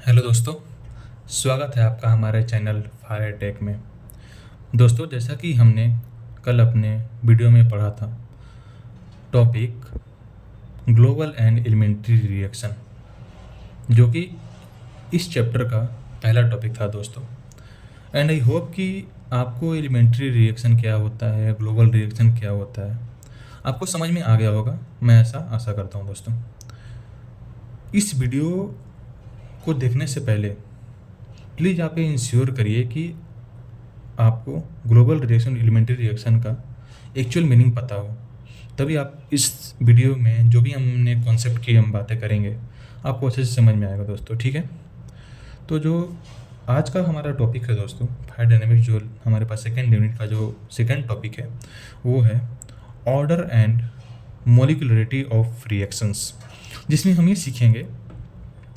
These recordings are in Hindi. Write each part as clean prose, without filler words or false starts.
हेलो दोस्तों, स्वागत है आपका हमारे चैनल फायर टेक में। दोस्तों, जैसा कि हमने कल अपने वीडियो में पढ़ा था topic global and elementary reaction, जो कि इस चैप्टर का पहला टॉपिक था दोस्तों। एंड आई होप कि आपको एलिमेंट्री रिएक्शन क्या होता है, ग्लोबल रिएक्शन क्या होता है, आपको समझ में आ गया होगा। मैं ऐसा आशा करता हूँ दोस्तों। इस वीडियो को देखने से पहले प्लीज़ आप ये इंश्योर करिए कि आपको ग्लोबल रिएक्शन एलिमेंट्री रिएक्शन का एक्चुअल मीनिंग पता हो, तभी आप इस वीडियो में जो भी हमने कॉन्सेप्ट की हम बातें करेंगे आपको अच्छे से समझ में आएगा दोस्तों। ठीक है, तो जो आज का हमारा टॉपिक है दोस्तों, फायर डायनेमिक्स, जो हमारे पास सेकेंड यूनिट का जो सेकेंड टॉपिक है वो है order and molecularity of reactions, जिसमें हम ये सीखेंगे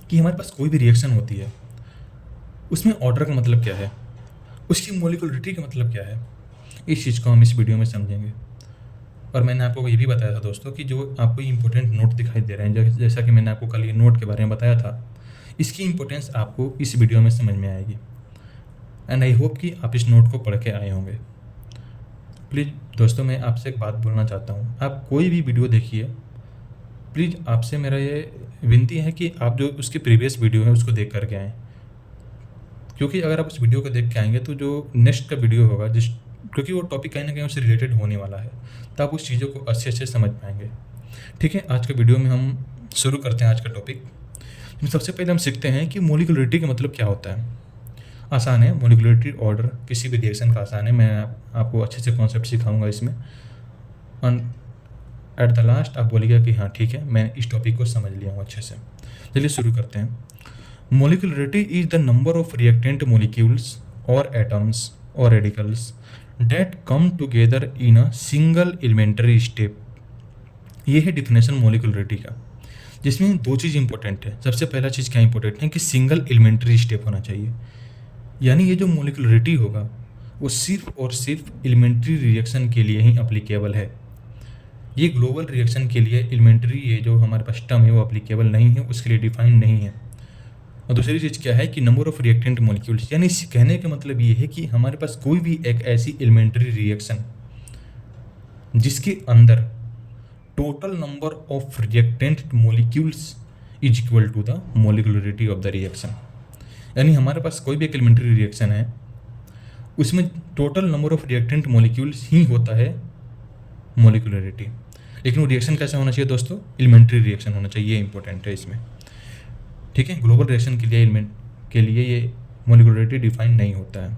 कि हमारे पास कोई भी रिएक्शन होती है उसमें ऑर्डर का मतलब क्या है, उसकी मॉलिक्यूलरिटी का मतलब क्या है। इस चीज़ को हम इस वीडियो में समझेंगे। और मैंने आपको ये भी बताया था दोस्तों कि जो आपको इंपॉर्टेंट नोट दिखाई दे रहे हैं, जैसा कि मैंने आपको कल ये नोट के बारे में बताया था, इसकी इंपॉर्टेंस आपको इस वीडियो में समझ में आएगी। एंड आई होप कि आप इस नोट को पढ़ के आए होंगे। प्लीज़ दोस्तों, मैं आपसे एक बात बोलना चाहता हूँ, आप कोई भी वीडियो देखिए, प्लीज़ आपसे मेरा ये विनती है कि आप जो उसकी प्रीवियस वीडियो है उसको देख करके आएँ, क्योंकि अगर आप उस वीडियो को देख के आएंगे तो जो नेक्स्ट का वीडियो होगा क्योंकि वो टॉपिक कहीं ना कहीं उससे रिलेटेड होने वाला है, तो आप उस चीज़ों को अच्छे से समझ पाएंगे। ठीक है, आज के वीडियो में हम शुरू करते हैं आज का टॉपिक। सबसे पहले हम सीखते हैं कि मॉलिक्यूलरिटी का मतलब क्या होता है। आसान है, मॉलिक्यूलरिटी ऑर्डर किसी भी रिएक्शन का आसान है। मैं आपको अच्छे से कॉन्सेप्ट सिखाऊंगा इसमें, और एट द लास्ट आप बोलिएगा कि हाँ ठीक है, मैं इस टॉपिक को समझ लिया हूँ अच्छे से। चलिए शुरू करते हैं। Molecularity is the number of reactant molecules or atoms or radicals that come together in a single elementary step। ये है डिफिनेशन मोलिकुलरिटी का, जिसमें दो चीज़ इंपॉर्टेंट है। सबसे पहला चीज़ क्या इंपॉर्टेंट है कि सिंगल एलिमेंट्री स्टेप होना चाहिए, यानी ये जो मोलिकुलरिटी होगा वो सिर्फ और सिर्फ एलिमेंट्री रिएक्शन के लिए ही अप्लीकेबल है। ये ग्लोबल रिएक्शन के लिए एलिमेंट्री ये जो हमारे पास टर्म है वो अप्लीकेबल नहीं है, उसके लिए डिफाइंड नहीं है। और दूसरी चीज़ क्या है कि नंबर ऑफ रिएक्टेंट मॉलिक्यूल्स, यानी कहने का मतलब ये है कि हमारे पास कोई भी एक ऐसी एलिमेंट्री रिएक्शन जिसके अंदर total number of reactant molecules is equal to the molecularity of the reaction. यानी हमारे पास कोई भी एक एलिमेंट्री रिएक्शन है, उसमें total number of reactant molecules ही होता है मॉलिक्यूलरिटी। लेकिन वो रिएक्शन कैसा होना चाहिए दोस्तों? एलिमेंट्री रिएक्शन होना चाहिए, ये इंपॉर्टेंट है इसमें। ठीक है, ग्लोबल रिएक्शन के लिए एलिमेंट के लिए ये मॉलिक्यूलरिटी डिफाइन नहीं होता है।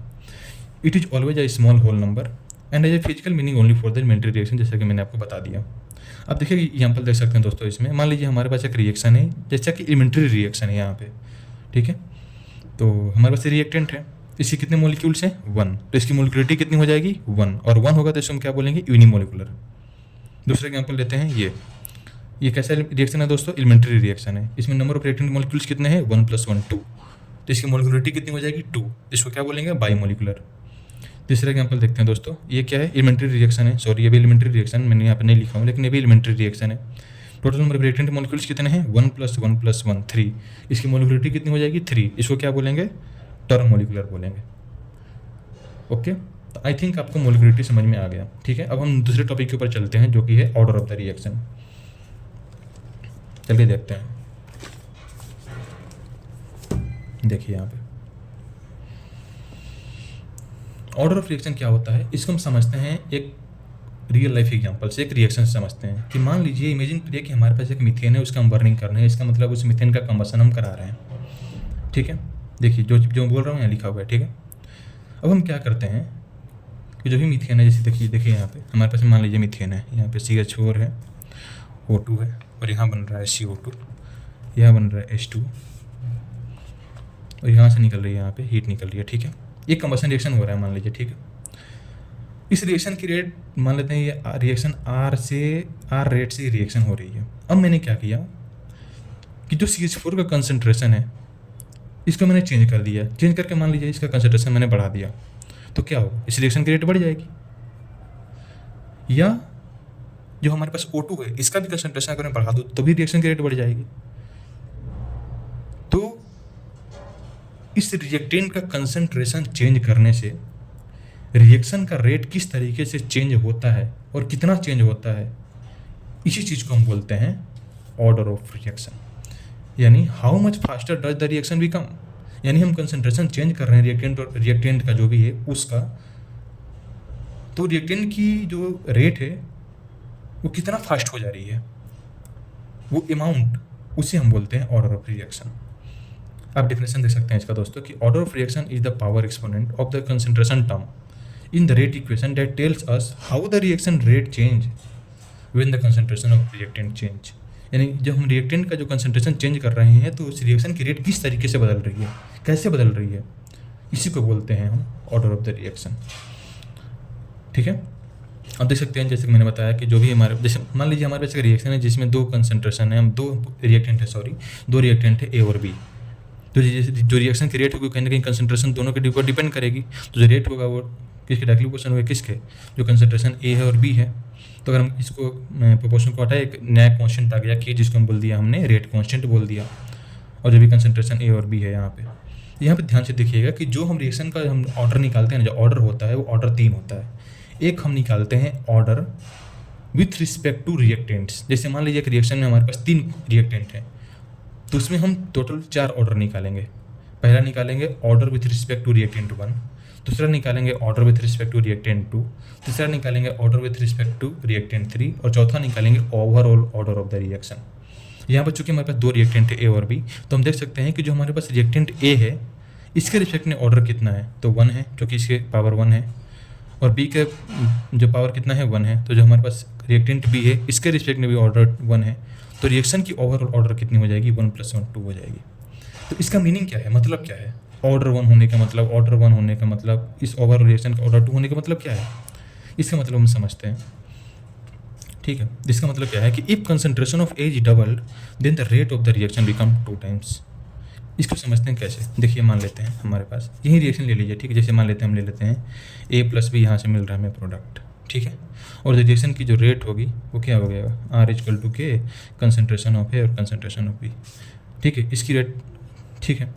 It is always a small whole number and has a physical meaning only for the elementary reaction, जैसा कि मैंने आपको बता दिया। अब देखिए एग्जाम्पल देख सकते हैं दोस्तों इसमें। मान लीजिए हमारे पास एक रिएक्शन है, जैसा कि एलिमेंट्री रिएक्शन है यहाँ पे। ठीक है, तो हमारे पास रिएक्टेंट है, इसके कितने मॉलिक्यूल्स हैं? 1। तो इसकी मॉलिक्यूलरिटी कितनी हो जाएगी? 1। और 1 होगा तो इसको हम क्या बोलेंगे? यूनिमोलिकुलर। दूसरा एग्जाम्पल लेते हैं, ये कैसा रिएक्शन है दोस्तों? एलिमेंट्री रिएक्शन है। इसमें नंबर ऑफ रिएक्टेंट मॉलिक्यूल्स कितने हैं? 1 + 1 2। तो इसकी मॉलिक्यूलरिटी कितनी हो जाएगी? 2। इसको क्या बोलेंगे? बाईमोलिकुलर। तीसरा एग्जांपल देखते हैं दोस्तों, ये क्या है? एलिमेंट्री रिएक्शन है। सॉरी, ये भी एलिमेंट्री रिएक्शन मैंने यहाँ पे नहीं लिखा हूँ, लेकिन ये भी एलिमेंट्री रिएक्शन है। Total number of reactant molecules कितने हैं? 1 + 1 + 1 3। इसकी मॉलिक्यूलरिटी कितनी हो जाएगी? 3। इसको क्या बोलेंगे? टर्मोलिकुलर बोलेंगे। ओके, तो आई थिंक आपको मॉलिक्यूलरिटी समझ में आ गया। ठीक है, अब हम दूसरे टॉपिक के ऊपर चलते हैं, जो कि है ऑर्डर ऑफ द रिएक्शन। चलिए देखते हैं। देखिए यहाँ पे ऑर्डर ऑफ रिएक्शन क्या होता है, इसको हम समझते हैं एक रियल लाइफ एग्जांपल से, एक रिएक्शन से समझते हैं। कि मान लीजिए, इमेजिन करिए कि हमारे पास एक मीथेन है, उसका हम बर्निंग कर रहे हैं। इसका मतलब उस मीथेन का कंबशन हम करा रहे हैं। ठीक है, देखिए जो बोल रहा हूँ यहाँ लिखा हुआ है। ठीक है, अब हम क्या करते हैं कि जो भी मीथेन है, जैसे देखिए यहाँ पे हमारे पास मान लीजिए मीथेन है, यहाँ पे CH4 है, O2 है, और यहाँ बन रहा है CO2, यहाँ बन रहा है H2, और यहाँ से निकल रही है, यहाँ पे हीट निकल रही है। ठीक है, ये कंबशन रिएक्शन हो रहा है मान लीजिए। ठीक है, इस रिएक्शन की रेट मान लेते हैं, ये रिएक्शन R रेट से रिएक्शन हो रही है। अब मैंने क्या किया कि जो CH4 का कंसनट्रेशन है इसको मैंने चेंज कर दिया। चेंज करके मान लीजिए इसका कंसनट्रेशन मैंने बढ़ा दिया, तो क्या होगा? इस रिएक्शन की रेट बढ़ जाएगी। या जो हमारे पास O2 है, इसका भी कंसंट्रेशन अगर मैं बढ़ा दूँ तो भी रिएक्शन की रेट बढ़ जाएगी। तो इस रिएक्टेंट का कंसंट्रेशन चेंज करने से रिएक्शन का रेट किस तरीके से चेंज होता है और कितना चेंज होता है, इसी चीज़ को हम बोलते हैं ऑर्डर ऑफ रिएक्शन। यानी how much faster does the reaction become, यानी हम कंसंट्रेशन चेंज कर रहे हैं रिएक्टेंट का जो भी है उसका, तो रिएक्टेंट की जो रेट है वो कितना फास्ट हो जा रही है, वो अमाउंट, उसे हम बोलते हैं ऑर्डर ऑफ रिएक्शन। आप डेफिनेशन देख सकते हैं इसका दोस्तों कि order of reaction is the power exponent of the concentration term in the rate equation that tells us how the reaction rate change when the concentration of reactant change. यानी जब हम रिएक्टेंट का जो कंसंट्रेशन चेंज कर रहे हैं तो उस रिएक्शन की रेट किस तरीके से बदल रही है, कैसे बदल रही है, इसी को बोलते हैं हम ऑर्डर ऑफ द रिएक्शन। ठीक है, अब देख सकते हैं जैसे कि मैंने बताया कि जो भी हमारे, जैसे मान लीजिए हमारे पास एक रिएक्शन है जिसमें दो कंसंट्रेशन है, हम दो रिएक्टेंट है ए और बी। तो जो रिएक्शन की रेट होगी कहीं ना कहीं कंसंट्रेशन दोनों के ऊपर डिपेंड करेगी। तो जो रेट होगा वो किसके डायरेक्टली प्रोपोर्शनल होगा, किसके, जो कंसंट्रेशन ए है और बी है। तो अगर हम इसको प्रोपोर्शन को हटाए, एक नया कॉन्स्टेंट आ गया कि जिसको हम बोल दिया हमने रेट कॉन्स्टेंट बोल दिया, और जो भी कंसंट्रेशन ए और बी है यहाँ पे ध्यान से देखिएगा कि जो हम रिएक्शन का हम ऑर्डर निकालते हैं ना, जो ऑर्डर होता है वो ऑर्डर 3 होता है। एक हम निकालते हैं order with respect to reactants. जैसे मान लीजिए एक रिएक्शन में हमारे पास 3 रिएक्टेंट हैं तो उसमें हम टोटल 4 ऑर्डर निकालेंगे। पहला निकालेंगे order with respect to reactant 1, दूसरा निकालेंगे order with respect to reactant 2, तीसरा निकालेंगे order with respect to reactant 3 और चौथा निकालेंगे overall order of the reaction. यहाँ पर चूंकि हमारे पास 2 रिएक्टेंट है ए और बी, तो हम देख सकते हैं कि जो हमारे पास रिएक्टेंट ए है इसके रिस्पेक्ट में ऑर्डर कितना है, तो 1 है क्योंकि इसके पावर 1 है, और बी के जो पावर कितना है 1 है। तो जो हमारे पास रिएक्टेंट बी है इसके रिस्पेक्ट में भी ऑर्डर 1 है, तो रिएक्शन की ओवरऑल ऑर्डर कितनी हो जाएगी, 1 + 1 2 हो जाएगी। तो इसका मीनिंग क्या है, मतलब क्या है, ऑर्डर 1 होने का मतलब, ऑर्डर 1 होने का मतलब, इस ओवरऑल रिएक्शन का ऑर्डर 2 होने का मतलब क्या है, इसका मतलब हम समझते हैं। ठीक है, इसका मतलब क्या है कि if concentration of A is doubled then the rate of the reaction become 2 times. इसको समझते हैं कैसे, देखिए मान लेते हैं हमारे पास यही रिएक्शन ले लीजिए। ठीक है, जैसे मान लेते हैं हम ले लेते हैं ए प्लस बी, यहाँ से मिल रहा है हमें प्रोडक्ट। ठीक है, और रिएक्शन की जो रेट होगी वो क्या हो गया, R = K कंसंट्रेशन ऑफ ए और कंसंट्रेशन ऑफ बी। ठीक है, इसकी रेट, ठीक है,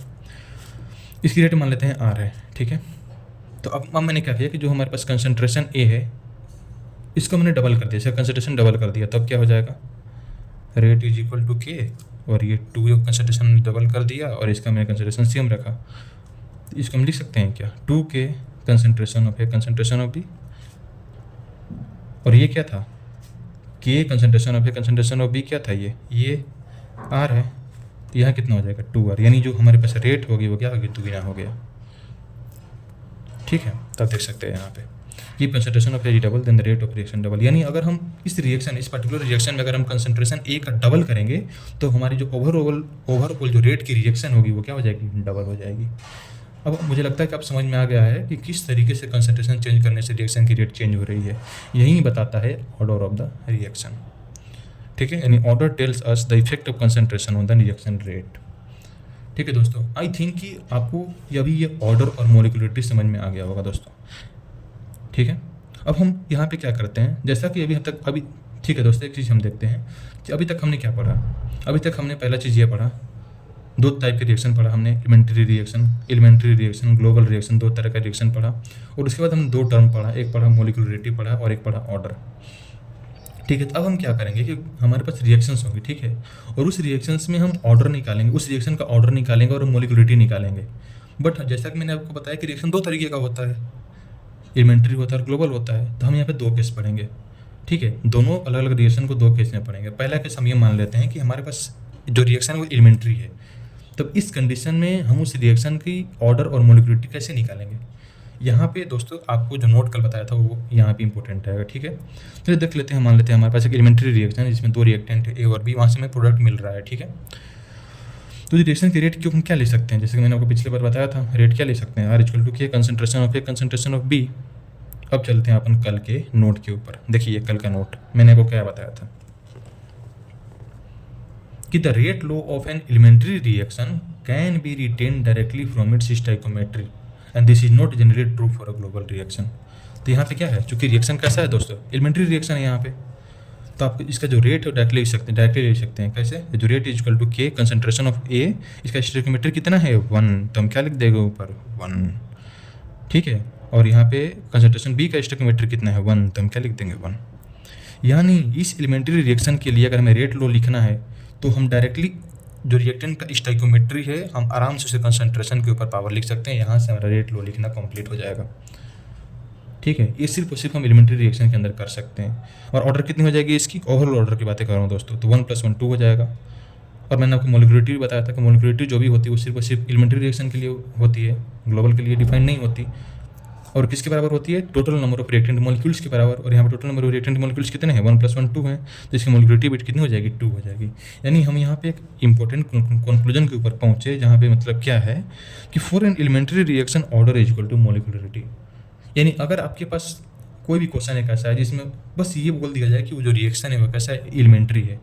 इसकी रेट मान लेते हैं R है। ठीक है, तो अब मैंने क्या किया कि जो हमारे पास कंसंट्रेशन ए है इसको मैंने डबल कर दिया, इसका कंसंट्रेशन डबल कर दिया, तब क्या हो जाएगा, रेट = K, और ये 2 कंसंट्रेशन डबल कर दिया और इसका मैंने कंसंट्रेशन सेम रखा। तो इसको हम लिख सकते हैं क्या, 2K concentration of A concentration of B, और ये क्या था, K concentration of A concentration of B क्या था, ये R है। तो यहाँ कितना हो जाएगा 2R, यानी जो हमारे पास रेट होगी वो क्या होगी, 2 गुना हो गया। ठीक है, तब देख सकते हैं यहाँ पे कि concentration of A double then the rate of reaction double. यानी अगर हम इस पर्टिकुलर रिएक्शन में अगर हम कंसंट्रेशन ए का डबल करेंगे तो हमारी जो ओवरऑल जो रेट की रिएक्शन होगी वो क्या हो जाएगी, डबल हो जाएगी। अब मुझे लगता है कि अब समझ में आ गया है कि किस तरीके से कंसंट्रेशन चेंज करने से रिएक्शन की रेट चेंज हो रही है। यही बताता है ऑर्डर ऑफ द रिएक्शन। ठीक है, यानी order tells us the effect of concentration on the reaction rate. ठीक है दोस्तों, आई थिंक कि आपको ये ऑर्डर और मोलिकुलरिटी समझ में आ गया होगा दोस्तों। ठीक है, अब हम यहाँ पे क्या करते हैं, जैसा कि अभी ठीक है दोस्तों, एक चीज़ हम देखते हैं कि अभी तक हमने क्या पढ़ा। अभी तक हमने पहला चीज़ ये पढ़ा, 2 टाइप के रिएक्शन पढ़ा हमने, एलिमेंट्री रिएक्शन, ग्लोबल रिएक्शन, 2 तरह का रिएक्शन पढ़ा। और उसके बाद हमने 2 टर्म पढ़ा, एक पढ़ा मोलिकुलरिटी पढ़ा और एक पढ़ा ऑर्डर। ठीक है, तो अब हम क्या करेंगे कि हमारे पास रिएक्शंस होंगी, ठीक है, और उस रिएक्शंस में हम ऑर्डर निकालेंगे, उस रिएक्शन का ऑर्डर निकालेंगे और मोलिकुलरिटी निकालेंगे। बट जैसा कि मैंने आपको बताया कि रिएक्शन 2 तरीके का होता है, एलिमेंट्री होता है और ग्लोबल होता है। तो हम यहाँ पे 2 केस पढ़ेंगे। ठीक है, दोनों अलग अलग रिएक्शन को 2 केस में पढ़ेंगे। पहला केस हम ये मान लेते हैं कि हमारे पास जो रिएक्शन है वो एलिमेंट्री है, तब इस कंडीशन में हम उस रिएक्शन की ऑर्डर और मोलिकुलरिटी कैसे निकालेंगे। यहाँ पे दोस्तों आपको जो नोट कल बताया था वो यहाँ पे इंपॉर्टेंट है। ठीक है, चलिए देख लेते हैं। मान लेते हैं हमारे पास एक एलिमेंट्री रिएक्शन है जिसमें 2 रिएक्टेंट है ए और बी, वहाँ से हमें प्रोडक्ट मिल रहा है। ठीक है, तो रिएक्शन की रेट क्यों हम क्या ले सकते हैं, जैसे कि मैंने आपको पिछले बार बताया था, रेट क्या ले सकते हैं, R = K concentration of A concentration of B. अब चलते हैं अपन कल के नोट के ऊपर। देखिए कल का नोट मैंने आपको क्या बताया था कि the rate law of an elementary reaction can be written directly from its stoichiometry and this is not generally true for a global reaction. तो यहाँ पे क्या है, चूंकि रिएक्शन कैसा है दोस्तों, एलिमेंट्री रिएक्शन है यहाँ पे, तो आप इसका जो रेट है डायरेक्टली ले सकते हैं। कैसे? जो रेट इज इक्वल टू के कंसंट्रेशन ऑफ ए, इसका स्टोइकियोमेट्री कितना है 1, तो हम क्या लिख देंगे ऊपर 1, ठीक है। और यहाँ पे कंसंट्रेशन बी का स्टोइकियोमेट्री कितना है 1, तो हम क्या लिख देंगे 1। यानी इस एलिमेंट्री रिएक्शन के लिए अगर हमें रेट लो लिखना है तो हम डायरेक्टली जो रिएक्टेंट का स्टोइकियोमेट्री है हम आराम से उसे कंसंट्रेशन के ऊपर पावर लिख सकते हैं। यहाँ से हमारा रेट लो लिखना कंप्लीट हो जाएगा, ठीक है। ये सिर्फ और सिर्फ हम एलिमेंट्री रिएक्शन के अंदर कर सकते हैं। और ऑर्डर कितनी हो जाएगी इसकी? ओवरऑल ऑर्डर की बातें कर रहा हूँ दोस्तों, तो 1 + 1 2 हो जाएगा। और मैंने आपको मोलिकुलरिटी भी बताया था कि मोलिकुलरिटी जो भी होती है वो सिर्फ और सिर्फ एलिमेंट्री रिएक्शन के लिए होती है, ग्लोबल के लिए डिफाइन नहीं होती। और किसके बराबर होती है? Total number of reactant molecules के बराबर। और यहाँ पर total number of reactant molecules कितने हैं? 1 + 1 2 हैं, तो इसकी मोलिकुलरिटी बिट कितनी हो जाएगी? 2 हो जाएगी। यानी हम यहाँ पे एक इंपॉर्टेंट कंक्लूजन के ऊपर पहुँचे, जहाँ पे मतलब क्या है कि for an elementary reaction order is equal to molecularity. यानी अगर आपके पास कोई भी क्वेश्चन है कैसा है जिसमें बस ये बोल दिया जाए कि वो जो रिएक्शन है वो कैसा है, एलिमेंट्री है,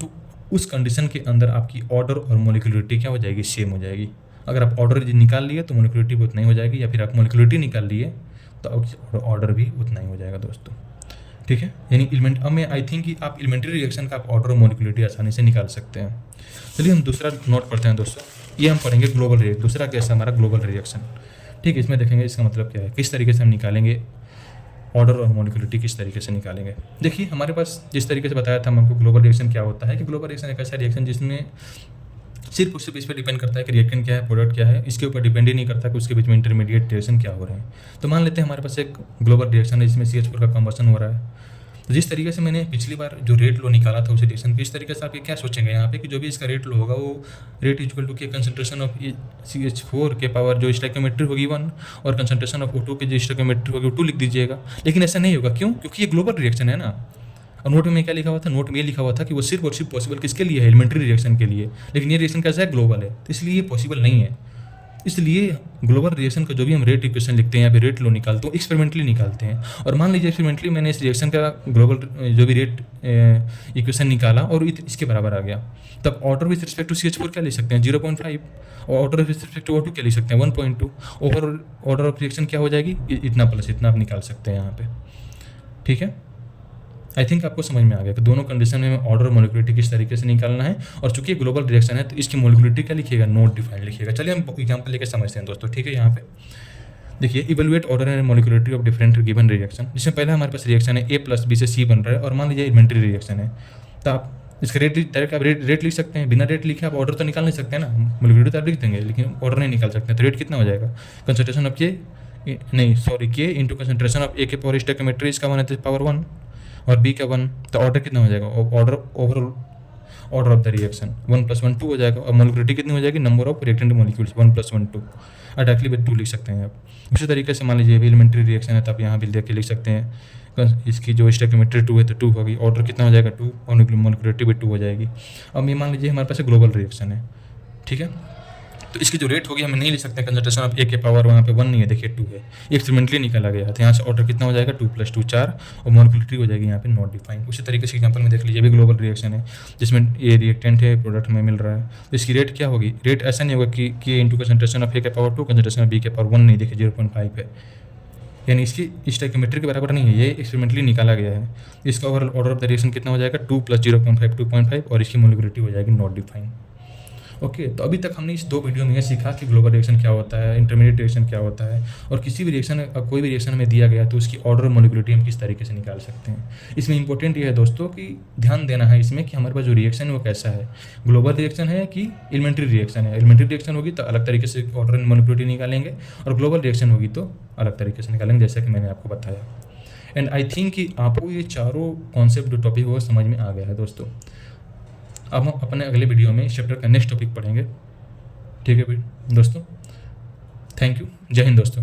तो उस कंडीशन के अंदर आपकी ऑर्डर और मोलिकुलरिटी क्या हो जाएगी? सेम हो जाएगी। अगर आप ऑर्डर निकाल लिए तो मोलिकुलरिटी भी उतना ही हो जाएगी, या फिर आप मोलिकुलरिटी निकाल लिए तो ऑर्डर भी उतना ही हो जाएगा दोस्तों, ठीक है। यानी एलिमेंट अब मैं आई थिंक कि आप एलिमेंट्री रिएक्शन का आप ऑर्डर और मोलिकुलरिटी आसानी से निकाल सकते हैं। चलिए हम दूसरा नोट पढ़ते हैं दोस्तों। ये हम पढ़ेंगे ग्लोबल रिएक्शन। दूसरा केस है हमारा ग्लोबल रिएक्शन, ठीक है। इसमें देखेंगे इसका मतलब क्या है, किस तरीके से हम निकालेंगे ऑर्डर और मोलिकुलरिटी, किस तरीके से निकालेंगे। देखिए हमारे पास जिस तरीके से बताया था हमको ग्लोबल रिएक्शन क्या होता है, कि ग्लोबल रिएक्शन एक ऐसा रिएक्शन जिसमें सिर्फ और सिर्फ इस पर डिपेंड करता है कि रिएक्टेंट क्या है, प्रोडक्ट क्या है, इसके ऊपर डिपेंड ही नहीं करता कि उसके बीच में इंटरमीडिएट रिएक्शन क्या हो रहे हैं। तो मान लेते हैं हमारे पास एक ग्लोबल रिएक्शन है जिसमें CH4 का कम्बशन हो रहा है। तो जिस तरीके से मैंने पिछली बार जो रेट लो निकाला था उस रिएक्शन पे, इस तरीके से आप ये क्या सोचेंगे यहाँ पे कि जो भी इसका रेट लो होगा वो रेट इक्वल टू के कंसंट्रेशन ऑफ CH4 के पावर जो स्टोइकियोमेट्री होगी 1 और कंसंट्रेशन ऑफ O2 की जो स्टोइकियोमेट्री होगी 2 लिख दीजिएगा। लेकिन ऐसा नहीं होगा, क्यों? क्योंकि ये ग्लोबल रिएक्शन है ना। और नोट में क्या लिखा हुआ था? नोट में ये लिखा हुआ था कि वो सिर्फ और सिर्फ पॉसिबल किसके लिए है? एलिमेंट्री रिएक्शन के लिए। लेकिन ये रिएक्शन कैसा है? ग्लोबल है, तो इसलिए ये पॉसिबल नहीं है। इसलिए ग्लोबल रिएक्शन का जो भी हम रेट इक्वेशन लिखते हैं या फिर रेट लो निकालते हैं एक्सपेरिमेंटली निकालते हैं। और मान लीजिए एक्सपेरिमेंटली मैंने इस रिएक्शन का ग्लोबल जो भी रेट इक्वेशन निकाला और इसके बराबर आ गया, तब order with respect to CH4 क्या ले सकते हैं? 0.5, और order with respect to O2 क्या ले सकते हैं? 1.2। ओवरऑल ऑर्डर ऑफ रिएक्शन क्या हो जाएगी? इतना प्लस इतना आप निकाल सकते हैं यहाँ पे, ठीक है। आई थिंक आपको समझ में आ गया कि दोनों कंडीशन में ऑर्डर और मोलिकुलरिटी किस तरीके से निकालना है। और चूंकि ग्लोबल रिएक्शन है तो इसकी मोलिकुलरिटी क्या लिखिएगा? नॉट डिफाइंड लिखिएगा। चलिए हम एग्जांपल लेकर समझते हैं दोस्तों, ठीक है। यहाँ पे देखिए evaluate order and molecularity of different given reaction. जिसमें पहले हमारे पास रिएक्शन है A + B से C बन रहा है, और मान लीजिए एलिमेंट्री रिएक्शन है, तो आप इसका रेट डायरेक्ट आप रेट लिख सकते हैं। बिना रेट लिखे आप ऑर्डर तो निकाल नहीं सकते ना, मोलिकुलरिटी तो आप लिख देंगे लेकिन ऑर्डर नहीं निकाल सकते। तो रेट कितना हो जाएगा? Concentration of K into concentration of A के पावर स्टोइकियोमेट्री, इसका वन है पावर 1 और B का 1, तो ऑर्डर कितना हो जाएगा? Overall order of the reaction 1 + 1 2 हो जाएगा। और मोलिकुलरिटी कितनी हो जाएगी? Number of reactant molecules 1 + 1 2, directly भी 2 लिख सकते हैं आप। उसी तरीके से मान लीजिए एलिमेंट्री रिएक्शन है तो आप यहाँ भी देख के लिख सकते हैं, इसकी जो स्टोइकियोमेट्री 2 है तो 2 होगी, ऑर्डर कितना हो जाएगा? 2, और मोलिकुलरिटी भी 2 हो जाएगी। अब ये मान लीजिए हमारे पास ग्लोबल रिएक्शन है, ठीक है। तो इसकी जो रेट होगी हम नहीं लिख सकते, कंसंट्रेशन ऑफ A के पावर वहाँ पे 1 नहीं है, देखिए 2 है, एक्सपेरिमेंटली निकाला गया। तो यहाँ से ऑर्डर कितना हो जाएगा? 2 + 2 4, और मोलिकुलरिटी हो जाएगी यहाँ पे नॉट डिफाइंड। उसी तरीके से एग्जांपल में देख लीजिए, भी ग्लोबल रिएक्शन है जिसमें ये रिएक्टेंट है, प्रोडक्ट में मिल रहा है, तो इसकी रेट क्या होगी? रेट ऐसा नहीं होगा कि K into concentration of A के पावर 2 कंसंट्रेशन ऑफ B के पावर 1 नहीं, देखिए 0.5 है, यानी इसकी स्टोइकियोमेट्री के बराबर नहीं है, ये एक्सपेरिमेंटली निकाला गया है। इसका overall order of the reaction कितना हो जाएगा? 2 + 0.5 2.5, और इसकी मोलिकुलरिटी हो जाएगी नॉट डिफाइंड। ओके, तो अभी तक हमने इस 2 वीडियो में ये सीखा कि ग्लोबल रिएक्शन क्या होता है, इंटरमीडिएट रिएक्शन क्या होता है, और किसी भी रिएक्शन कोई भी रिएक्शन हमें दिया गया तो उसकी ऑर्डर और मोलिकुलरिटी हम किस तरीके से निकाल सकते हैं। इसमें इंपॉर्टेंट ये है दोस्तों कि ध्यान देना है इसमें कि हमारे पास जो रिएक्शन है वो कैसा है, ग्लोबल रिएक्शन है कि एलिमेंट्री रिएक्शन है। एलिमेंट्री रिएक्शन होगी तो अलग तरीके से ऑर्डर एंड मोलिकुलरिटी निकालेंगे, और ग्लोबल रिएक्शन होगी तो अलग तरीके से निकालेंगे, जैसा कि मैंने आपको बताया। एंड आई थिंक कि आपको ये चारों कॉन्सेप्ट जो टॉपिक वो समझ में आ गया है दोस्तों। अब हम अपने अगले वीडियो में इस चैप्टर का नेक्स्ट टॉपिक पढ़ेंगे, ठीक है भाई दोस्तों। थैंक यू, जय हिंद दोस्तों।